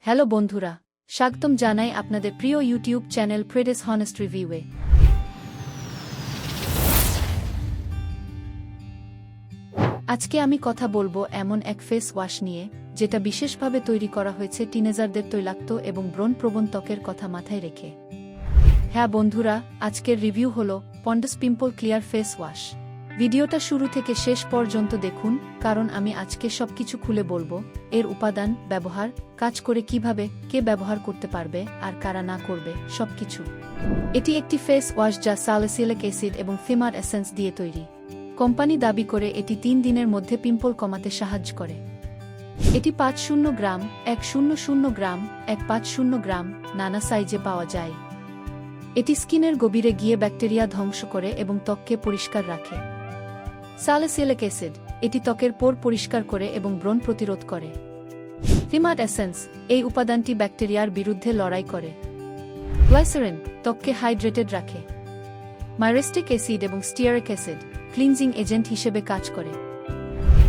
Hello বন্ধুরা, স্বাগতম জানাই আপনাদের প্রিয় ইউটিউব চ্যানেল প্রেডেস হনেস্ট রিভিউয়ে। আজকে আমি কথা বলবো এমন এক ফেস ওয়াশ নিয়ে, যেটা বিশেষভাবে তৈরি করা হয়েছে টিনেজারদের তৈলাক্ত এবং ব্রণপ্রবণ ত্বকের কথা মাথায় রেখে। হ্যাঁ বন্ধুরা, আজকের রিভিউ হলো Pond's pimple clear face wash. ভিডিওটা শুরু থেকে শেষ পর্যন্ত দেখুন, কারণ আমি আজকে সবকিছু খুলে বলবো, এর উপাদান, ব্যবহার, কাজ করে কিভাবে, কে ব্যবহার করতে পারবে আর কারা না করবে, সবকিছু। এটি একটি ফেস ওয়াশ যা স্যালিসিলিক অ্যাসিড এবং ফিমার এসেন্স দিয়ে তৈরি। কোম্পানি দাবি করে এটি 3 দিনের মধ্যে পিম্পল কমাতে সাহায্য করে। এটি 500 গ্রাম, 100 গ্রাম, 150 গ্রাম নানা সাইজে পাওয়া যায়। এটি স্কিনের গভীরে গিয়ে ব্যাকটেরিয়া ধ্বংস করে এবং ত্বককে পরিষ্কার রাখে। স্যালিসিলিক অ্যাসিড, এটি ত্বকের পোর পরিষ্কার করে এবং ব্রণ প্রতিরোধ করে। ফিমার এসেন্স, এই উপাদানটি ব্যাকটেরিয়ার বিরুদ্ধে লড়াই করে। গ্লাইসেরিন, ত্বককে হাইড্রেটেড রাখে। মাইরেস্টিক অ্যাসিড এবং স্টিয়ারিক অ্যাসিড, ক্লিনজিং এজেন্ট হিসেবে কাজ করে।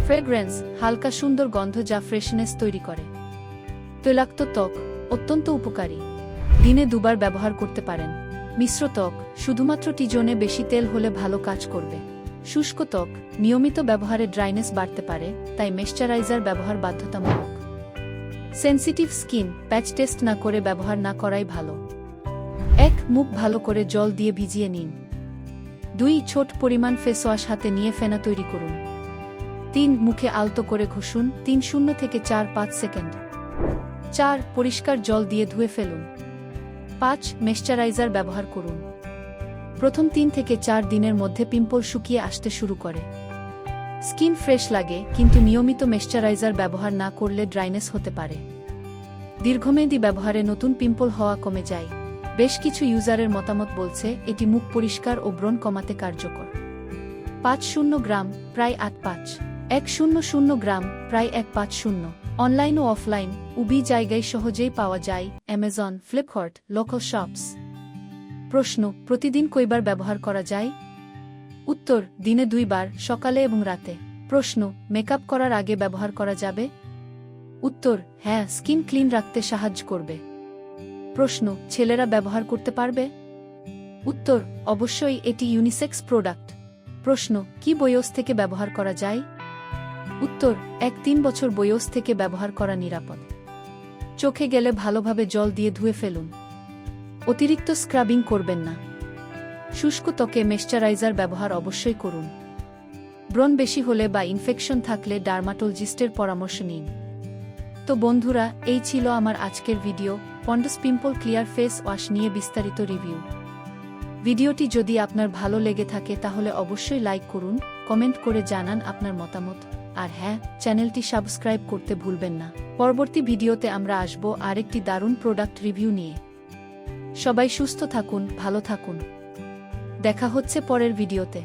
ফ্রেগ্রেন্স, হালকা সুন্দর গন্ধ যা ফ্রেশনেস তৈরি করে। তৈলাক্ত ত্বক, অত্যন্ত উপকারী। দিনে 2 বার ব্যবহার করতে পারেন। মিশ্র ত্বক, শুধুমাত্র টিজনে বেশি তেল হলে ভালো কাজ করবে। শুষ্ক ত্বক, নিয়মিত ব্যবহারে ড্রাইনেস বাড়তে পারে, তাই ময়েশ্চারাইজার ব্যবহার বাধ্যতামূলক। সেনসিটিভ স্কিন, প্যাচ টেস্ট না করে ব্যবহার না করাই ভালো। 1. মুখ ভালো করে জল দিয়ে ভিজিয়ে নিন। 2. ছোট পরিমাণ ফেস ওয়াশ হাতে নিয়ে ফেনা তৈরি করুন। 3. মুখে আলতো করে ঘষুন 3 থেকে 4-5 সেকেন্ড। 4. পরিষ্কার জল দিয়ে ধুয়ে ফেলুন। 5. ময়েশ্চারাইজার ব্যবহার করুন। প্রথম 3 থেকে 4 দিনের মধ্যে পিম্পল শুকিয়ে আসতে শুরু করে। স্কিন ফ্রেশ লাগে, কিন্তু নিয়মিত ময়েশ্চারাইজার ব্যবহার না করলে ড্রাইনেস হতে পারে। দীর্ঘমেয়াদী ব্যবহারে নতুন পিম্পল হওয়া কমে যায়। বেশ কিছু ইউজারের মতামত বলছে এটি মুখ পরিষ্কার ও ব্রণ কমাতে কার্যকর। 500 গ্রাম, প্রায় 8.5। 100 গ্রাম, প্রায় 150। অনলাইন ও অফলাইন উভয় জায়গায় সহজেই পাওয়া যায়, অ্যামাজন, ফ্লিপকার্ট, লোকাল শপস। প্রশ্ন, প্রতিদিন কয়বার ব্যবহার করা যায়? উত্তর, দিনে 2 বার, সকালে এবং রাতে। প্রশ্ন, মেকআপ করার আগে ব্যবহার করা যাবে? উত্তর, হ্যাঁ, স্কিন ক্লিন রাখতে সাহায্য করবে। প্রশ্ন, ছেলেরা ব্যবহার করতে পারবে? উত্তর, অবশ্যই, এটি ইউনিসেক্স প্রোডাক্ট। প্রশ্ন, কি বয়স থেকে ব্যবহার করা যায়? উত্তর, 1-3 বছর বয়স থেকে ব্যবহার করা নিরাপদ। চোখে গেলে ভালোভাবে জল দিয়ে ধুয়ে ফেলুন। অতিরিক্ত স্ক্রাবিং করবেন না। শুষ্ক ত্বকে ময়েশ্চারাইজার ব্যবহার অবশ্যই করুন। ব্রণ বেশি হলে বা ইনফেকশন থাকলে ডার্মাটোলজিস্টের পরামর্শ নিন। তো বন্ধুরা, এই ছিল আমার আজকের ভিডিও, Pond's pimple clear face wash নিয়ে বিস্তারিত রিভিউ। ভিডিওটি যদি আপনার ভালো লেগে থাকে তাহলে অবশ্যই লাইক করুন, কমেন্ট করে জানান আপনার মতামত, আর হ্যাঁ, চ্যানেলটি সাবস্ক্রাইব করতে ভুলবেন না। পরবর্তী ভিডিওতে আমরা আসব আরেকটি দারুণ প্রোডাক্ট রিভিউ নিয়ে। সবাই সুস্থ থাকুন, ভালো থাকুন। দেখা হচ্ছে পরের ভিডিওতে।